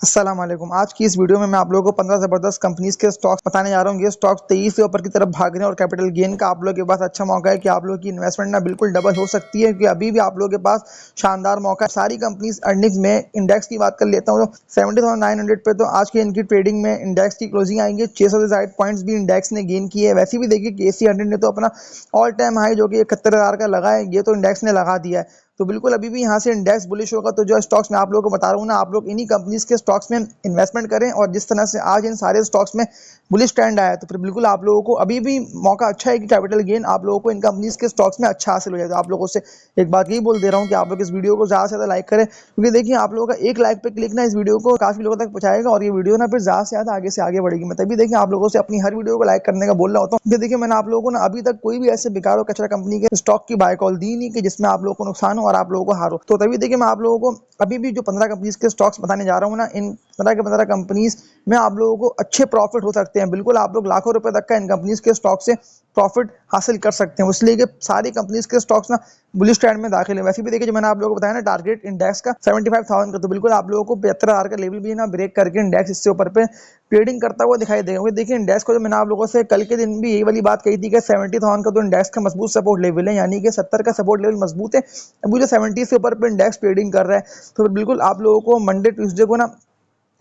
अस्सलाम वालेकुम। आज की इस वीडियो में मैं आप लोगों को 15 ज़बरदस्त कंपनीज के स्टॉक्स बताने जा रहा हूँ। ये स्टॉक्स तेजी से ऊपर की तरफ भाग रहे हैं और कैपिटल गेन का आप लोगों के पास अच्छा मौका है कि आप लोगों की इन्वेस्टमेंट ना बिल्कुल डबल हो सकती है, कि अभी भी आप लोगों के पास शानदार मौका है। सारी कंपनीज अर्निंग्स में इंडेक्स की बात कर लेता हूँ तो 70,900 पे तो आज की इनकी ट्रेडिंग में इंडेक्स की क्लोजिंग आएंगे। 600 से ज्यादा पॉइंट्स भी इंडेक्स ने गेन किए है। वैसे भी देखिए KC 100 ने तो अपना ऑल टाइम हाई जो कि 71,000 का लगा है, ये तो इंडेक्स ने लगा दिया है। तो बिल्कुल अभी भी यहाँ से इंडेक्स बुलिश होगा। तो जो स्टॉक्स मैं आप लोगों को बता रहा हूँ ना, आप लोग इन्हीं कंपनीज के स्टॉक्स में इन्वेस्टमेंट करें। और जिस तरह से आज इन सारे स्टॉक्स में बुलिश ट्रेंड आया है, तो फिर बिल्कुल आप लोगों को अभी भी मौका अच्छा है कि कैपिटल गेन आप लोगों को इन कंपनीज के स्टॉक्स में अच्छा हासिल हो जाए। तो आप लोगों से एक बात यही बोल दे रहा हूँ कि आप लोग इस वीडियो को ज़्यादा से ज़्यादा लाइक करें, क्योंकि देखिए आप लोगों का एक लाइक पे क्लिक ना इस वीडियो को काफ़ी लोगों तक पहुंचाएगा और ये वीडियो ना फिर ज़्यादा से ज़्यादा आगे से आगे बढ़ेगी। मैं तभी देखिए आप लोगों से अपनी हर वीडियो को लाइक करने का बोल रहा होता हूँ, क्योंकि देखिए मैंने आप लोगों को ना अभी तक कोई भी ऐसे बेकार और कचरा कंपनी के स्टॉक की बाय कॉल दी नहीं कि जिसमें आप लोगों को नुकसान हो और आप लोगों को हारो। तो तभी देखिए मैं आप लोगों को अभी भी जो 15 कंपनीज के स्टॉक्स बताने जा रहा हूँ ना, इन 15 के 15 कंपनीज में आप लोगों को अच्छे प्रॉफिट हो सकते हैं। बिल्कुल आप लोग लाखों रुपए तक का इन कंपनीज के स्टॉक से प्रॉफिट हासिल कर सकते हैं, इसलिए कि सारी कंपनीज के स्टॉक्स ना बुलिश ट्रेंड में दाखिल है। वैसे भी देखिए जो मैंने आप लोगों को बताया ना, टारगेट इंडेक्स का 75,000 का, तो बिल्कुल आप लोगों को 75,000 का लेवल भी ना ब्रेक करके इंडेक्स इससे ऊपर पे ट्रेडिंग करता हुआ दिखाई देगा। देखिए इंडेक्स को जो मैंने आप लोगों से कल के दिन भी यही वाली बात कही थी कि 70,000 का तो इंडेक्स का मजबूत सपोर्ट लेवल है, यानी कि 70 का सपोर्ट लेवल मजबूत है। अभी जो 70 से ऊपर पे इंडेक्स ट्रेडिंग कर रहा है, तो बिल्कुल आप लोगों को मंडे ट्यूसडे को ना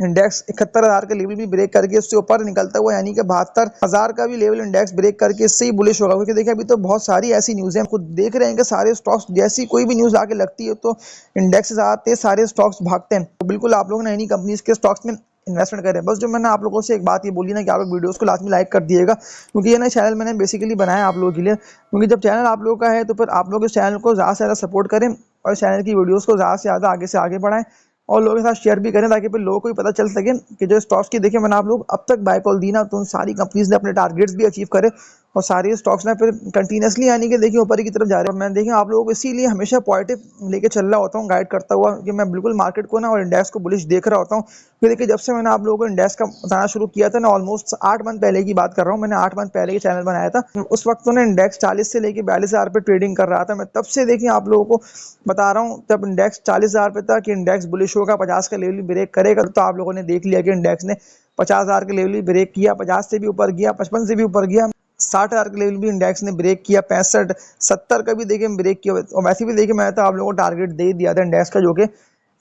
इंडेक्स 71,000 का लेवल भी ब्रेक करके उससे ऊपर निकलता हुआ, यानी कि 72,000 का भी लेवल इंडेक्स ब्रेक करके इससे ही बुलिश होगा। क्योंकि देखिए अभी तो बहुत सारी ऐसी न्यूज़ है, खुद देख रहे हैं कि सारे स्टॉक्स जैसी कोई भी न्यूज़ आके लगती है तो इंडेक्स से ज़्यादा तेज सारे स्टॉक्स भागते हैं। तो बिल्कुल आप लोग ना इन्हीं कंपनीज के स्टॉक्स में इन्वेस्टमेंट करें। बस जो मैंने आप लोगों से एक बात ये बोली ना कि आप लोग वीडियोस को लास्ट में लाइक कर दिएगा, क्योंकि ये ना चैनल मैंने बेसिकली बनाया आप लोगों के लिए। क्योंकि जब चैनल आप लोगों का है तो फिर आप लोग इस चैनल को ज़्यादा से ज़्यादा सपोर्ट करें और चैनल की वीडियोस को ज़्यादा से ज़्यादा आगे से आगे बढ़ाएं और लोगों के साथ शेयर भी करें, ताकि फिर लोगों को भी पता चल सके कि जो स्टॉक्स की देखिए मैंने आप लोग अब तक बाय कॉल दी ना, तो उन सारी कंपनीज ने अपने टारगेट्स भी अचीव करे और सारे स्टॉक्स ना फिर कंटिन्यूसली यानी कि देखिए ऊपर की तरफ जा रहे हैं। और मैं देखिए आप लोगों को इसीलिए हमेशा पॉजिटिव लेके चल रहा होता हूँ, गाइड करता हुआ, कि मैं बिल्कुल मार्केट को ना और इंडेक्स को बुलिश देख रहा होता हूँ। फिर देखिए जब से मैंने आप लोगों को इंडेक्स का बताना शुरू किया था ना, ऑलमोस्ट 8 मंथ पहले की बात कर रहा हूँ, मैंने 8 मंथ पहले ही चैनल बनाया था। उस वक्त तो ना इंडेक्स 40 से लेके 42,000 पे ट्रेडिंग कर रहा था। मैं तब से देखिए आप लोगों को बता रहा हूँ, जब इंडेक्स 40,000 पे था कि इंडेक्स बुलिश होगा, 50 का लेवल ब्रेक करेगा। तो आप लोगों ने देख लिया कि इंडेक्स ने 50,000 के लेवल भी ब्रेक किया, 50 से भी ऊपर गया, 55 से भी ऊपर गया, 60,000 के लेवल भी इंडेक्स ने ब्रेक किया, 65 70 का भी देखिए ब्रेक किया। और वैसे भी देखिए मैं तो आप लोगों को टारगेट दे दिया था इंडेक्स का, जो कि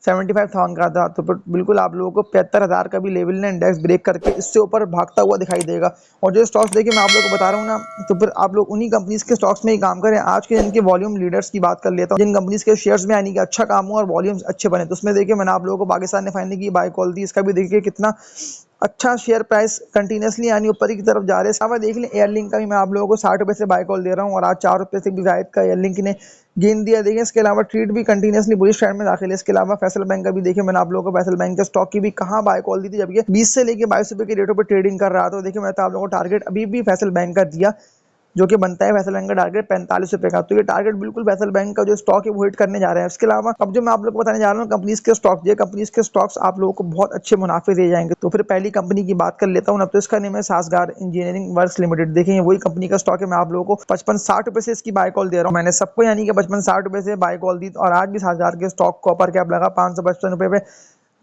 75,000 का था। तो बिल्कुल आप लोगों को 75,000 का भी लेवल ने इंडेक्स ब्रेक करके इससे ऊपर भागता हुआ दिखाई देगा। और जो स्टॉक्स देखिए मैं आप लोगों को बता रहा हूँ ना, तो फिर आप लोग उन्हीं कंपनीज के स्टॉक्स में ही काम करें। आज के इनके वॉल्यूम लीडर्स की बात कर लेता हूँ, जिन कंपनीज के शेयर्स में यानी कि अच्छा काम हुआ और वॉल्यूम्स अच्छे बने। तो उसमें देखिए मैंने आप लोगों को पाकिस्तान रिफाइनरी की बाय कॉल दी, इसका भी देखिए कितना अच्छा शेयर प्राइस कंटिन्यूसली यानी ऊपर की तरफ जा रहे हैं। साथ देख लें एयरलिंक का भी मैं आप लोगों को 60 रुपये से बाय कॉल दे रहा हूँ और आज 4 रुपये से भी जायद का एयरलिंक ने गेन दिया। देखिए इसके अलावा ट्रीट भी कंटिन्यूसली बुलिश ट्रेंड में दाखिल है। इसके अलावा फैसल बैंक का भी देखिए मैंने आप लोगों को फैसल बैंक के स्टॉक की भी कहाँ बाय कॉल दी थी, जब ये 20 से लेके 22 रुपये के रेटों पर ट्रेडिंग कर रहा था। तो देखिए मैं तो आप लोगों को टारगेट अभी भी फैसल बैंक का दिया, जो कि बनता है फैसल बैंक का टारगेट 45 रुपये का। तो ये टारगेट बिल्कुल फैसल बैंक का जो स्टॉक है वो हिट करने जा रहे हैं। इसके अलावा अब जो मैं आप लोग को बताने जा रहा हूँ कंपनीज के स्टॉक, ये कंपनीज के स्टॉक्स आप लोगों को बहुत अच्छे मुनाफे दे जाएंगे। तो फिर पहली कंपनी की बात कर लेता हूँ। अब तो इसका नाम है सासगार इंजीनियरिंग वर्क्स लिमिटेड। देखिए वही कंपनी का स्टॉक है, मैं आप लोगों को 55-60 रुपये से इसकी बाय कॉल दे रहा हूँ। मैंने सबको यानी कि 55-60 रुपये से बाय कॉल दी और आज भी सासगार के स्टॉक को अपर कैप लगा 555 रुपये पे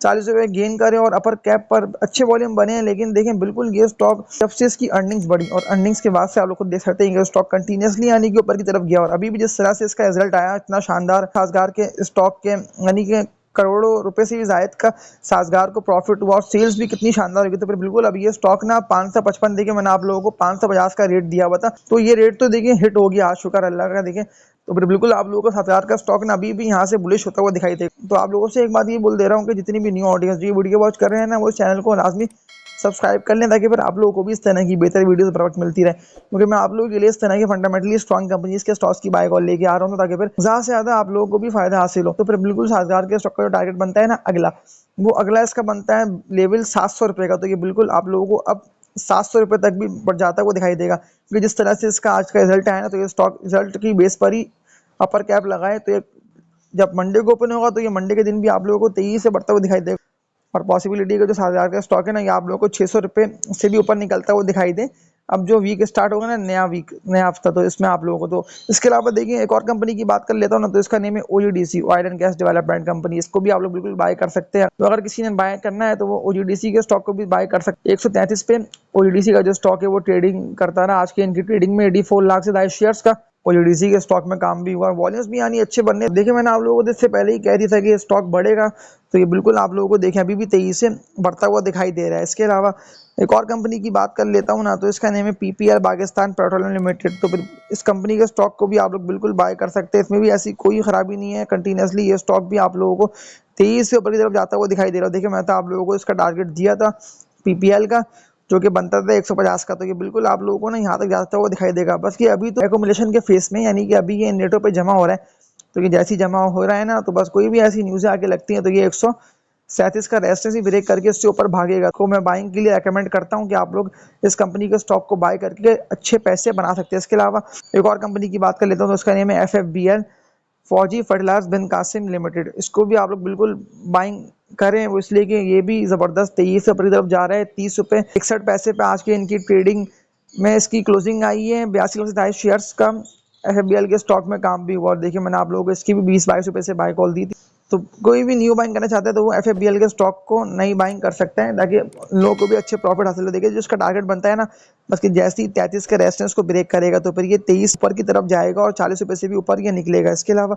40 रुपये गेन करे और अपर कैप पर अच्छे वॉल्यूम बने हैं। लेकिन देखें बिल्कुल ये स्टॉक जब से इसकी अर्निंग्स बढ़ी और अर्निंग्स के बाद से आप लोग खुद देख सकते हैं कि स्टॉक कंटिन्यूसली यानी कि ऊपर की तरफ गया और अभी भी जिस तरह से इसका रिजल्ट आया इतना शानदार, सासगार के स्टॉक के यानी कि करोड़ों रुपए से भी जायद का सासगार को प्रॉफिट हुआ और सेल्स भी कितनी शानदार होगी। तो फिर बिल्कुल अब ये स्टॉक ना 555 देखिए मैंने आप लोगों को 550 का रेट दिया हुआ था, तो ये रेट तो देखिए हिट हो गया आज, शुक्र अल्लाह का। देखिए तो फिर बिल्कुल आप लोगों को 7,000 का स्टॉक ना अभी भी यहाँ से बुलिश होता हुआ दिखाई देगा। तो आप लोगों से एक बात ये बोल दे रहा हूँ कि जितनी भी न्यू ऑडियंस जो वीडियो वॉच कर रहे हैं ना, वो चैनल को लाजमी सब्सक्राइब कर लें, ताकि फिर आप लोगों को भी इस तरह की बेहतर वीडियोस बर वक्त मिलती रहे। क्योंकि मैं आप लोगों के लिए इस तरह के फंडामेंटली स्ट्रॉन्ग कंपनीज के स्टॉक्स की बाय कॉल लेके आ रहा हूँ, ताकि फिर ज़्यादा से ज़्यादा आप लोगों को भी फायदा हासिल हो। तो फिर बिल्कुल सासगार के स्टॉक का जो टारगेट बनता है ना अगला, वो अगला इसका बनता है लेवल 700 रुपये का। तो ये बिल्कुल आप लोगों को अब 700 रुपये तक भी बढ़ जाता हुआ दिखाई देगा, क्योंकि जिस तरह से इसका आज का रिजल्ट आया ना, तो ये स्टॉक रिजल्ट की बेस पर ही अपर कैप लगाए। तो ये जब मंडे को ओपन होगा तो ये मंडे के दिन भी आप लोगों को तेजी से बढ़ता हुआ दिखाई देगा और पॉसिबिलिटी का जो 7,000 का स्टॉक है ना, ये आप लोगों को 600 रुपये से भी ऊपर निकलता हुआ दिखाई दे। अब जो वीक स्टार्ट होगा ना, नया वीक नया हफ्ता, तो इसमें आप लोगों को तो इसके अलावा देखिए एक और कंपनी की बात कर लेता हूँ ना, तो इसका नेम है OGDC, oil and gas development company. इसको भी आप लोग बिल्कुल बाय कर सकते हैं। तो अगर किसी ने बाय करना है तो वो ओजीडीसी के स्टॉक को भी बाय कर सकते हैं। 133 पे ओजीडीसी का जो स्टॉक है वो ट्रेडिंग करता है ना। आज की इनकी ट्रेडिंग में 84 लाख से ज्यादा शेयर्स का ओजीडीसी के स्टॉक में काम भी हुआ, वॉल्यूम्स भी यानी अच्छे बनने। देखिए मैंने आप लोगों को इससे पहले ही कह दिया था कि ये स्टॉक बढ़ेगा, तो ये बिल्कुल आप लोगों को देखें अभी भी तेजी से बढ़ता हुआ दिखाई दे रहा है। इसके अलावा एक और कंपनी की बात कर लेता हूँ ना, तो इसका नेम है पीपीआर पाकिस्तान पेट्रोलियम लिमिटेड। तो फिर इस कंपनी के स्टॉक को भी आप लोग बिल्कुल बाय कर सकते हैं। इसमें भी ऐसी कोई खराबी नहीं है, कंटिन्यूसली ये स्टॉक भी आप लोगों को तेजी से ऊपर की तरफ जाता हुआ दिखाई दे रहा है। देखिए मैं तो आप लोगों को इसका टारगेट दिया था पीपीएल का, जो कि बनता था 150 का, तो ये बिल्कुल आप लोगों को ना यहाँ तक जाता हुआ दिखाई देगा। बस कि अभी तो एकोमुलेशन के फेस में, यानी कि अभी ये नेटो पे जमा हो रहा है, तो ये जैसी जमा हो रहा है ना, तो बस कोई भी ऐसी न्यूज़ें आके लगती हैं तो ये 137 का रेजिस्टेंस ही ब्रेक करके उससे ऊपर भागेगा। तो मैं बाइंग के लिए रेकमेंड करता हूँ कि आप लोग इस कंपनी के स्टॉक को बाय करके अच्छे पैसे बना सकते हैं। इसके अलावा एक और कंपनी की बात कर लेता हूँ, तो उसका नेम है FFBL, फौजी फर्टिलाइजर्स बिन कासिम लिमिटेड। इसको भी आप लोग बिल्कुल बाइंग करें, वो इसलिए कि ये भी ज़बरदस्त तेजी से ऊपर की तरफ जा रहा है। 30 रुपये 61 पैसे पे आज की इनकी ट्रेडिंग में इसकी क्लोजिंग आई है। 82 शेयर्स का FFBL के स्टॉक में काम भी हुआ। और देखिए मैंने आप लोगों को इसकी भी 20-22 रुपये से बाय कॉल दी थी। तो कोई भी न्यू बाइंग करना चाहता है तो वो FFBL के स्टॉक को नई बाइंग कर सकते हैं, ताकि लोगों को भी अच्छे प्रॉफिट हासिल हो। देखिए जो इसका टारगेट बनता है ना, बस कि जैसे ही 33 के रेजिस्टेंस को ब्रेक करेगा तो फिर ये 23 ऊपर की तरफ जाएगा और 40 रुपये से भी ऊपर ये निकलेगा। इसके अलावा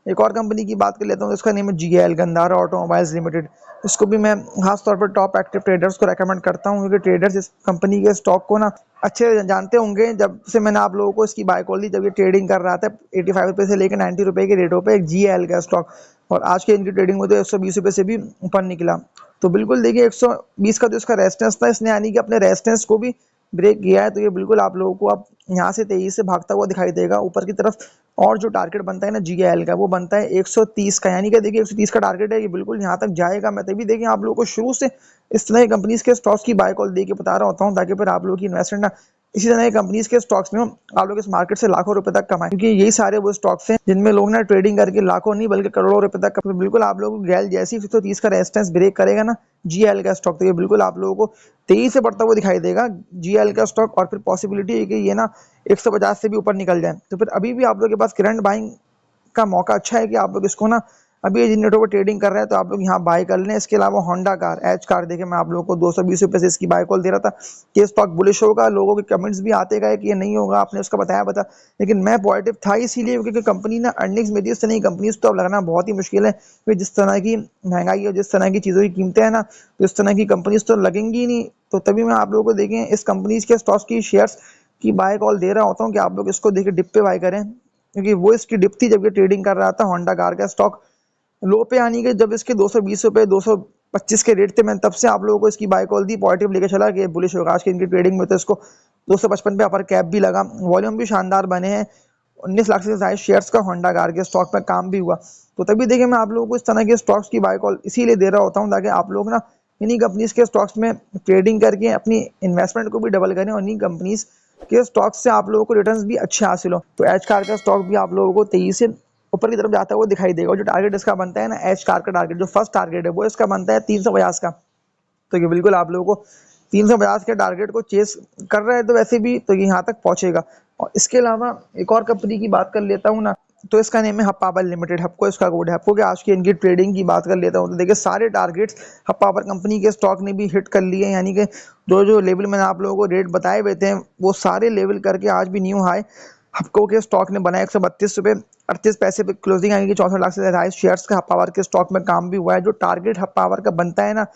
एक और कंपनी की बात कर लेता हूँ, इसका नेम है GAL, गंधारा ऑटोमोबाइल्स लिमिटेड। इसको भी मैं खास तौर पर टॉप एक्टिव ट्रेडर्स को रेकमेंड करता हूँ, क्योंकि ट्रेडर्स इस कंपनी के स्टॉक को ना अच्छे जानते होंगे। जब से मैंने आप लोगों को इसकी बाय कॉल दी, जब ये ट्रेडिंग कर रहा था 85 रुपये से लेकर 90 रुपये के रेटों पे GAL का स्टॉक, और आज के इनकी ट्रेडिंग में तो 120 रुपये से भी ऊपर निकला। तो बिल्कुल देखिए 120 का जो इसका रेजिस्टेंस था, इसने यानी कि अपने रेजिस्टेंस को भी ब्रेक किया है। तो ये बिल्कुल आप लोगों को अब यहाँ से तेजी से भागता हुआ दिखाई देगा ऊपर की तरफ। और जो टारगेट बनता है ना GAL का, वो बनता है 130 का, यानी कि देखिए 130 का टारगेट है, ये बिल्कुल यहाँ तक जाएगा। मैं तभी देखिए आप लोगों को शुरू से इस तरह की कंपनीज के स्टॉक्स की बाय कॉल दे के बता रहा होता हूँ, ताकि फिर आप लोगों की इन्वेस्टमेंट ना इसी तरह की कंपनीज के स्टॉक्स में हो, आप लोग इस मार्केट से लाखों रुपए तक कमाएं। क्योंकि यही सारे वो स्टॉक्स हैं जिनमें लोग ना ट्रेडिंग करके लाखों नहीं बल्कि करोड़ों रुपए तक कमाएं। बिल्कुल आप लोगों को GAL जैसी 130 का रेजिस्टेंस ब्रेक करेगा ना GAL का स्टॉक, तो ये बिल्कुल आप लोगों को तेजी से बढ़ता हुआ दिखाई देगा GAL का स्टॉक। और फिर पॉसिबिलिटी है कि ये ना 150 से भी ऊपर निकल जाए। तो फिर अभी भी आप लोगों के पास करंट बाइंग का मौका अच्छा है कि आप लोग इसको ना, अभी ये जिन नेटों पर ट्रेडिंग कर रहे हैं तो आप लोग यहाँ बाय कर लें। इसके अलावा होंडा कार, एच कार, देखिए मैं आप लोगों को 220 रुपये से इसकी बाय कॉल दे रहा था कि ये स्टॉक बुलिश होगा। लोगों के कमेंट्स भी आते गए कि ये नहीं होगा, आपने उसका बता, लेकिन मैं पॉजिटिव था इसीलिए क्योंकि कंपनी ना अर्निंग्स में थी। इस तरह की कंपनीज तो अब लगना बहुत ही मुश्किल है, क्योंकि जिस तरह की महंगाई और जिस तरह की चीज़ों की कीमतें हैं ना, तो इस तरह की कंपनीज तो लगेंगी ही नहीं। तो तभी मैं आप लोगों को देखें इस कंपनीज के स्टॉक्स की शेयर्स की बाय कॉल दे रहा होता हूँ कि आप लोग इसको देखिए डिप पे बाय करें, क्योंकि वो इसकी डिप थी जब ये ट्रेडिंग कर रहा था होंडा कार का स्टॉक। लो पे आनी के जब इसके 220 रुपये 225 के रेट थे, मैंने तब से आप लोगों को इसकी बाय कॉल दी, पॉजिटिव लेके चला कि बुलिश होगा। आज की इनकी ट्रेडिंग में तो इसको 255 पे अपर कैप भी लगा, वॉल्यूम भी शानदार बने हैं। 19 लाख से ज्यादा शेयर्स का होंडा कार के स्टॉक में काम भी हुआ। तो तभी देखिए मैं आप लोगों को इस तरह के स्टॉक्स की बाय कॉल इसीलिए दे रहा होता हूँ, ताकि आप लोग ना इन्हीं कंपनीज के स्टॉक्स में ट्रेडिंग करके अपनी इन्वेस्टमेंट को भी डबल करें, और इन्हीं कंपनीज के स्टॉक्स से आप लोगों को रिटर्न्स भी अच्छे हासिल हो। तो एच कार का स्टॉक भी आप लोगों को तेजी से ऊपर की तरफ जाता हुआ दिखाई देगा। जो टारगेट इसका बनता है ना, एच कार का टारगेट जो फर्स्ट टारगेट है वो इसका बनता है 350 का। तो ये बिल्कुल आप लोगों को 350 के टारगेट को चेस कर रहे हैं तो वैसे भी तो ये यहाँ तक पहुंचेगा। और इसके अलावा एक और कंपनी की बात कर लेता हूँ ना, तो इसका नेम है हब लिमिटेड। हपको इसका कोड है। हपको के आज की इनकी ट्रेडिंग की बात कर लेता हूँ, तो देखिए सारे टारगेट्स हब कंपनी के स्टॉक ने भी हिट कर लिए, यानी कि जो जो लेवल मैंने आप लोगों को रेट बताए हुए थे वो सारे लेवल करके आज भी न्यू हाई हपको के स्टॉक ने बनाया। 132 रुपये 38 पैसे पे क्लोजिंग आएगी। 64 लाख से ज्यादा शेयर्स का हब के स्टॉक में काम भी हुआ है। जो टारगेट हब का बनता है ना,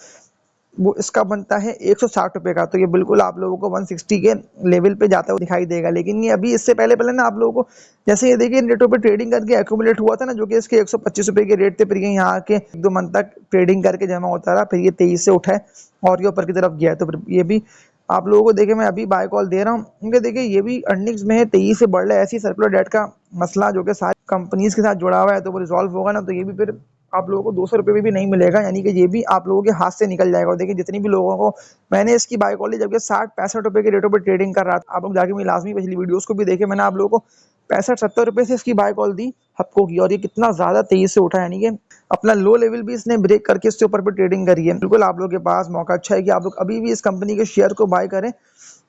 वो इसका बनता है 160 रुपये का। तो ये बिल्कुल आप लोगों को 160 के लेवल पे जाता हुआ दिखाई देगा। लेकिन ये अभी इससे पहले पहले ना आप लोगों को, जैसे ये देखिए रेटों पे ट्रेडिंग करके एक्यूमुलेट हुआ था ना, जो कि इसके 125 रुपये के रेट थे, फिर ये यहाँ के 1-2 मंथ तक ट्रेडिंग करके जमा होता रहा, फिर ये 23 से उठा है और ये ऊपर की तरफ गया है। तो फिर ये भी आप लोगों को देखिए मैं अभी बाय कॉल दे रहा हूँ, क्योंकि देखिए ये भी अर्निंग्स में है, 23 से बढ़ रहा है। ऐसी सर्कुलर डेट का मसला जो कि सारी कंपनीज के साथ जुड़ा हुआ है, तो वो रिजॉल्व होगा ना, तो ये भी फिर आप लोगों को 200 रुपये भी नहीं मिलेगा, यानी कि ये भी आप लोगों के हाथ से निकल जाएगा। और देखिए जितनी भी लोगों को मैंने इसकी बाय कॉल ली, जबकि 60-65 रुपये के रेटों पर ट्रेडिंग कर रहा था, आप लोग जाके मेरी लाजमी पिछली वीडियोस को भी देखे, मैंने आप लोगों को 65-70 रुपये से इसकी बाय कॉल दी हपको की, और ये कितना ज्यादा तेजी से उठा, यानी कि अपना लो लेवल भी इसने ब्रेक करके इसके ऊपर भी ट्रेडिंग करी है। बिल्कुल आप लोगों के पास मौका अच्छा है कि आप लोग अभी भी इस कंपनी के शेयर को बाय करें,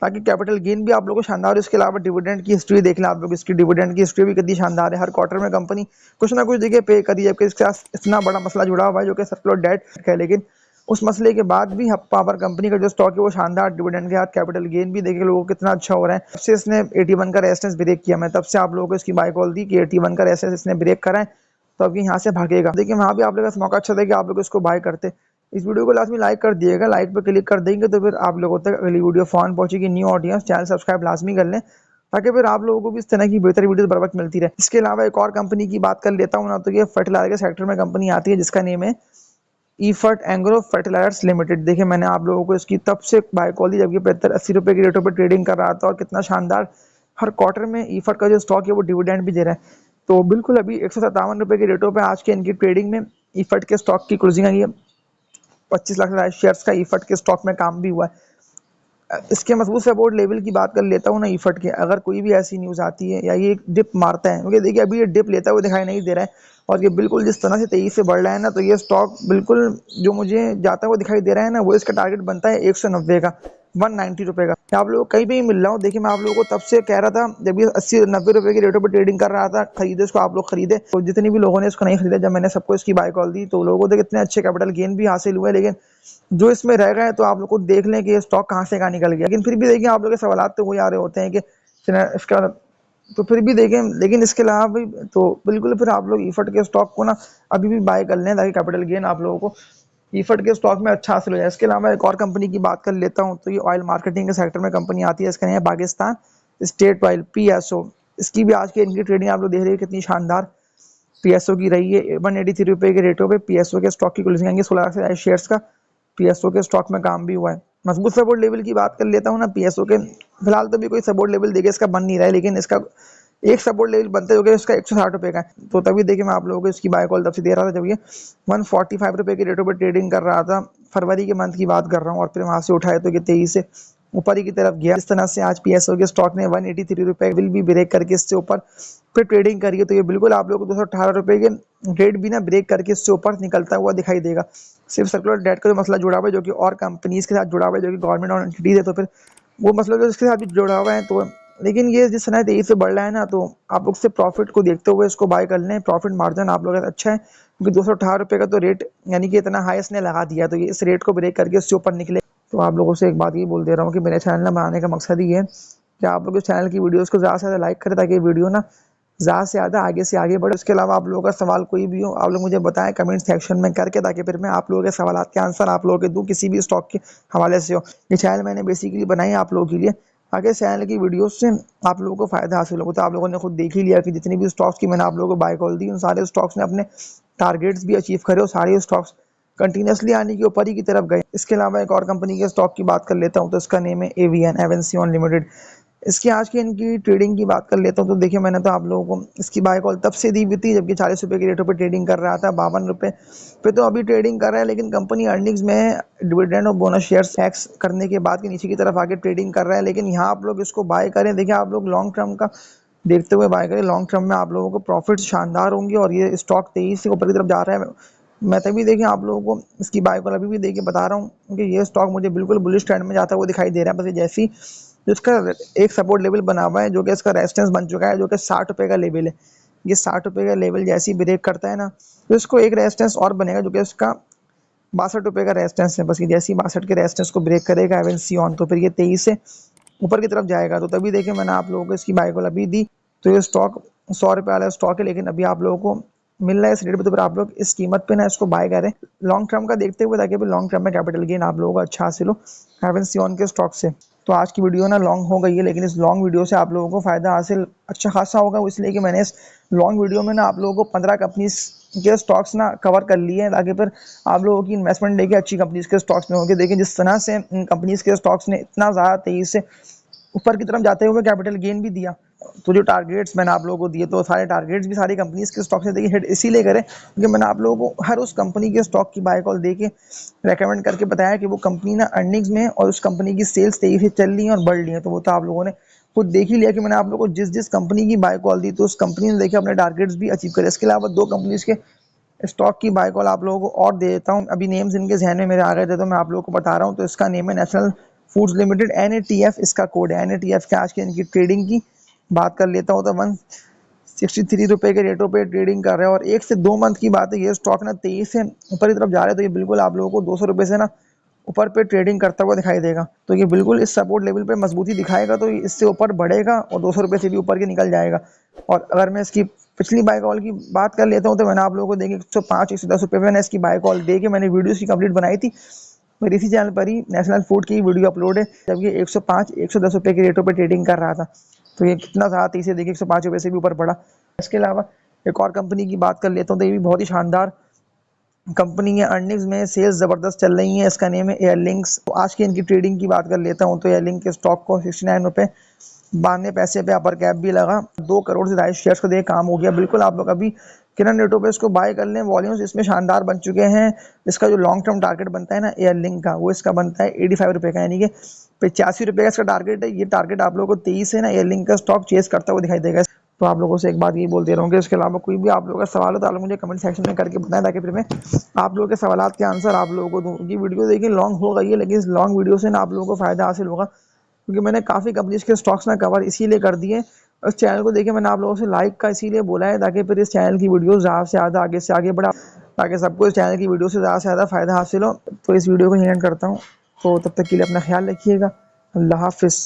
ताकि कैपिटल गेन भी आप लोगों को शानदार हो। इसके अलावा डिविडेंड की हिस्ट्री देख लें आप लोग, इसकी डिविडेंड की हिस्ट्री भी कितनी शानदार है। हर क्वार्टर में कंपनी कुछ ना कुछ देखिए पे करी है, जबकि इसके साथ इतना बड़ा मसला जुड़ा हुआ है जो कि सर्कुलर डेट है, लेकिन उस मसले के बाद भी पावर कंपनी का जो स्टॉक है वो शानदार डिविडेंड के साथ कैपिटल गेन भी देखिए लोगों को कितना अच्छा हो रहा है। तब से इसने 81 का रेजिस्टेंस ब्रेक किया, मैं तब से आप लोगों को इसकी बाय कॉल दी कि 81 का रेजिस्टेंस इसने ब्रेक करा है तो अब ये यहाँ से भागेगा। देखिए वहाँ भी आप लोगों का मौका अच्छा था कि आप लोग इसको बाय करते। इस वीडियो को लास्ट में लाइक कर दिएगा, लाइक पे क्लिक कर देंगे तो फिर आप लोगों तक अगली वीडियो फौरन पहुंचेगी। न्यू ऑडियंस चैनल सब्सक्राइब लाजमी कर लें ताकि फिर आप लोगों को भी इस तरह की बेहतर वीडियो बर वक्त मिलती रहे। इसके अलावा एक और कंपनी की बात कर लेता हूँ ना, तो ये फर्टिलाइजर के सेक्टर में कंपनी आती है जिसका नेम है ईफर्ट एग्रो फर्टिलाइजर्स लिमिटेड। देखिए मैंने आप लोगों को इसकी तब से बाय कॉल दी जब ये 75-80 रुपए के रेटों पर ट्रेडिंग कर रहा था और कितना शानदार हर क्वार्टर में ईफर्ट का जो स्टॉक है वो डिविडेंड भी दे रहा है। तो बिल्कुल अभी 157 रुपए के रेटों पे आज के इनकी ट्रेडिंग में ईफर्ट के स्टॉक की क्लोजिंग आई है। 25 लाख से शेयर्स का ईफर्ट के स्टॉक में काम भी हुआ है। इसके मजबूत सपोर्ट लेवल की बात कर लेता हूँ ना ईफर्ट के, अगर कोई भी ऐसी न्यूज़ आती है या ये डिप मारता है, क्योंकि देखिए अभी ये डिप लेता हुआ दिखाई नहीं दे रहा है और ये बिल्कुल जिस तरह से तेजी से बढ़ रहा है ना, तो ये स्टॉक बिल्कुल जो मुझे जाता हुआ दिखाई दे रहा है ना, वो इसका टारगेट बनता है 190 का, 190 रुपए का। आप लोगों को कहीं भी मिल रहा हूँ। देखिए मैं आप लोगों को तब से कह रहा था जब ये 80-90 रुपए के रेटों पर ट्रेडिंग कर रहा था, खरीदे इसको, आप लोग खरीदे। तो जितने भी लोगों ने इसको नहीं खरीदा, जब मैंने सबको इसकी बाय कॉल दी तो लोगों को कितने अच्छे कैपिटल गेन भी हासिल हुए, लेकिन जो इसमें रह गए तो आप लोग को देख लें कि ये स्टॉक कहाँ से कहाँ निकल गया। लेकिन फिर भी देखिए आप लोग के सवाल तो वही आ रहे होते हैं कि इसका, तो फिर भी देखें, लेकिन इसके अलावा भी तो बिल्कुल फिर आप लोग ईफर्ट के स्टॉक को ना अभी भी बाय कर लें ताकि कैपिटल गेन आप लोगों को ईफर्ट के स्टॉक में अच्छा हासिल हो जाए। इसके अलावा एक और कंपनी की बात कर लेता हूँ, तो ये ऑयल मार्केटिंग के सेक्टर में कंपनी आती है, इसका नाम है पाकिस्तान स्टेट ऑयल PSO। इसकी भी आज की इनकी ट्रेडिंग आप लोग देख रहे हैं कितनी शानदार PSO की रही है। 183 रुपए के रेटों पे PSO के स्टॉक की क्लोजिंग आएंगे 16 लाख से शेयर्स का PSO के स्टॉक में काम भी हुआ है। मजबूत सपोर्ट लेवल की बात कर लेता हूँ ना PSO के, फिलहाल तो भी कोई सपोर्ट लेवल देखिए इसका बन नहीं रहा है, लेकिन इसका एक सपोर्ट लेवल बनता है जो कि इसका 160 रुपए का है। तो तभी देखिए मैं आप लोगों को इसकी बाय कॉल तब से दे रहा था जब ये 145 रुपए के रेटों पर ट्रेडिंग कर रहा था। फरवरी के मंथ की बात कर रहा हूँ, और फिर वहां से उठाए तो ये तेजी से ऊपर ही की तरफ गया। इस तरह से आज PSO के स्टॉक ने 183 रुपए विल भी ब्रेक करके इससे ऊपर फिर ट्रेडिंग करिए, तो ये बिल्कुल आप लोगों को 218 रुपए के रेट भी ना ब्रेक करके इससे ऊपर निकलता हुआ दिखाई देगा। सिर्फ सर्कुलर डेट का जो मसला जुड़ा हुआ है जो कि और कंपनीज के साथ जुड़ा हुआ है जो कि गवर्नमेंट और एंटिटीज है, तो फिर वो मसला जो इसके साथ भी जुड़ा हुआ है। तो लेकिन ये जिस तरह तेजी से बढ़ रहा है ना, तो आप लोग से प्रॉफिट को देखते हुए इसको बाय कर लें। प्रॉफिट मार्जिन आप लोगों का अच्छा है क्योंकि 218 रुपए का तो रेट यानी कि इतना हाई इसने लगा दिया, तो ये इस रेट को ब्रेक करके उससे ऊपर निकले। तो आप लोगों से एक बात ये बोल दे रहा हूँ कि मेरे चैनल बनाने का मकसद ही है कि आप लोग इस चैनल की वीडियोस को ज़्यादा से ज़्यादा लाइक करें ताकि वीडियो ना ज़्यादा से ज़्यादा आगे से आगे बढ़े। उसके अलावा आप लोगों का सवाल कोई भी हो आप लोग मुझे बताएं कमेंट सेक्शन में करके, ताकि फिर मैं आप लोगों के सवाल के आंसर आप लोगों के दूँ किसी भी स्टॉक के हवाले से हो। ये चैनल मैंने बेसिकली बनाई आप लोगों के लिए आगे चैनल की वीडियोस से आप लोगों को फायदा हासिल होगा। तो आप लोगों ने खुद देख ही लिया कि जितनी भी स्टॉक्स की मैंने आप लोगों को बाय कॉल दी, उन सारे स्टॉक्स ने अपने टारगेट्स भी अचीव करे और सारे स्टॉक्स कंटिन्यूसली आने के ऊपर ही की तरफ गए। इसके अलावा एक और कंपनी के स्टॉक की बात कर लेता हूँ, तो इसका नेम है एवेंसियन लिमिटेड। इसकी आज की इनकी ट्रेडिंग की बात कर लेता हूँ, तो देखिए मैंने तो आप लोगों को इसकी बाय कॉल तब से दी हुई थी जबकि 40 रुपए के रेटों पे ट्रेडिंग कर रहा था, 52 रुपए पे तो अभी ट्रेडिंग कर रहा है। लेकिन कंपनी अर्निंग्स में डिविडेंड और बोनस शेयर्स टैक्स करने के बाद के नीचे की तरफ आगे ट्रेडिंग कर रहा है। लेकिन यहाँ आप लोग इसको बाय करें, देखिए आप लोग लॉन्ग टर्म का देखते हुए बाय करें। लॉन्ग टर्म में आप लोगों को प्रॉफिट शानदार होंगे और ये स्टॉक तेजी से ऊपर की तरफ जा रहा है। मैं तभी देखिए आप लोगों को इसकी बाय कॉल अभी भी देखिए बता रहा हूँ क्योंकि ये स्टॉक मुझे बिल्कुल बुलिश ट्रेंड में जाता हुआ दिखाई दे रहा है। बस जैसी इसका एक सपोर्ट लेवल बना हुआ है जो कि इसका रेजिस्टेंस बन चुका है, जो कि 60 रुपए का लेवल है। ये 60 रुपए का लेवल जैसे ही ब्रेक करता है ना, तो इसको एक रेजिस्टेंस और बनेगा जो कि इसका 62 रुपए का रेजिस्टेंस है। बस ये जैसे ही 62 के रेजिस्टेंस को ब्रेक करेगा एवेंसियन, तो फिर ये 23 से ऊपर की तरफ जाएगा। तो तभी देखिए मैंने आप लोगों को इसकी बाय कॉल अभी दी। तो ये स्टॉक 100 रुपए वाला स्टॉक है, लेकिन अभी आप लोगों को मिल रहा है इस रेट पे, तो फिर आप लोग इस कीमत पे ना इसको बाय करें लॉन्ग टर्म का देखते हुए, ताकि लॉन्ग टर्म में कैपिटल गेन आप लोगों को अच्छा हासिल हो एवेंसियन के स्टॉक से। तो आज की वीडियो ना लॉन्ग हो गई है, लेकिन इस लॉन्ग वीडियो से आप लोगों को फायदा हासिल अच्छा खासा होगा, इसलिए कि मैंने इस लॉन्ग वीडियो में ना आप लोगों को 15 कंपनीज के स्टॉक्स ना कवर कर लिए हैं, ताकि फिर आप लोगों की इन्वेस्टमेंट देखिए अच्छी कंपनीज के स्टॉक्स में होगी। देखिए जिस तरह से इन कंपनीज के स्टॉक्स ने इतना ज़्यादा तेजी से ऊपर की तरफ जाते हुए कैपिटल गेन भी दिया, तो जो टारगेट्स मैंने आप लोगों को दिए, तो सारे टारगेट्स भी सारी कंपनीज के स्टॉक से देखिए हिट इसीलिए करें क्योंकि मैंने आप लोगों को हर उस कंपनी के स्टॉक की बाय कॉल दे के रेकमेंड करके बताया कि वो कंपनी ना अर्निंग्स में और उस कंपनी की सेल्स तेजी से चल रही है और बढ़ रही है। तो वो तो आप लोगों ने खुद देख ही लिया कि मैंने आप लोगों को जिस जिस कंपनी की बाय कॉल दी, तो उस कंपनी ने देखिए अपने टारगेट्स भी अचीव करे। इसके अलावा 2 कंपनीज के स्टॉक की बाय कॉल आप लोगों को और दे देता हूँ। अभी नेम्स इनके जहन में मेरे आ गए थे तो मैं आप लोगों को बता रहा हूँ। तो इसका नेम है नेशनल फूड्स लिमिटेड, NATF इसका कोड है। NATF के आज की इनकी ट्रेडिंग की बात कर लेता हूँ तो 163 रुपये के रेटों पे ट्रेडिंग कर रहे हैं और 1 से 2 मंथ की बात है। ये स्टॉक ना 23 से ऊपर की तरफ जा रहा है, तो ये बिल्कुल आप लोगों को 200 रुपये से ना ऊपर पे ट्रेडिंग करता हुआ दिखाई देगा। तो ये बिल्कुल इस सपोर्ट लेवल पे मजबूती दिखाएगा, तो इससे ऊपर बढ़ेगा और 200 रुपये से भी ऊपर के निकल जाएगा। और अगर मैं इसकी पिछली बाय कॉल की बात कर लेता हूँ तो मैंने आप लोगों को देखी 105 110 रुपये मैंने इसकी बाय कॉल दे के मैंने वीडियो की कंप्लीट बनाई थी। मेरे इसी चैनल पर ही नेशनल फूड की वीडियो अपलोड है, जब ये 105 110 रुपये के रेटों पे ट्रेडिंग कर रहा था। तो ये कितना था, 30 से देखिए 105 रुपये से भी ऊपर बढ़ा। इसके अलावा एक और कंपनी की बात कर लेता हूँ तो ये भी बहुत ही शानदार कंपनी है। अर्निंग्स में सेल्स ज़बरदस्त चल रही है। इसका नेम है एयरलिंक्स। तो आज की इनकी ट्रेडिंग की बात कर लेता हूँ तो एयरलिंक के स्टॉक को 69 रुपये 92 पैसे पे अपर कैप भी लगा। 2 करोड़ से ज़्यादा शेयर्स को देख काम हो गया। बिल्कुल आप लोग अभी किरण रेटों पे इसको बाय कर लें। वॉल्यूम्स इसमें शानदार बन चुके हैं। इसका जो लॉन्ग टर्म टारगेट बनता है ना एयरलिंक का, वो इसका बनता है 85 रुपये का, यानी कि 85 रुपये का इसका टारगेट है। ये टारगेट आप लोगों को 23 है ना एयरलिंक का स्टॉक चेस करता हुआ दिखाई देगा। तो आप लोगों से एक बात ये बोलते रहूँगा, इसके अलावा कोई भी आप लोगों का सवाल हो तो आप लोग मुझे कमेंट सेक्शन में करके बताएं, ताकि फिर मैं आप लोगों के सवाल के आंसर आप लोगों को दूँ। ये वीडियो देखिए लॉन्ग हो गई है, लेकिन इस लॉन्ग वीडियो से ना आप लोगों को फ़ायदा हासिल होगा, क्योंकि मैंने काफ़ी कंपनीज के स्टॉक्स ना कवर इसीलिए कर दिए। इस चैनल को देखिए मैंने आप लोगों से लाइक का इसीलिए बोला है, ताकि फिर इस चैनल की वीडियो ज़्यादा से ज़्यादा आगे से आगे बढ़ा, ताकि सबको इस चैनल की वीडियो से ज़्यादा फ़ायदा हासिल हो। तो इस वीडियो को यहीं एंड करता हूँ। तो तब तक के लिए अपना ख्याल रखिएगा। अल्लाह हाफिज़।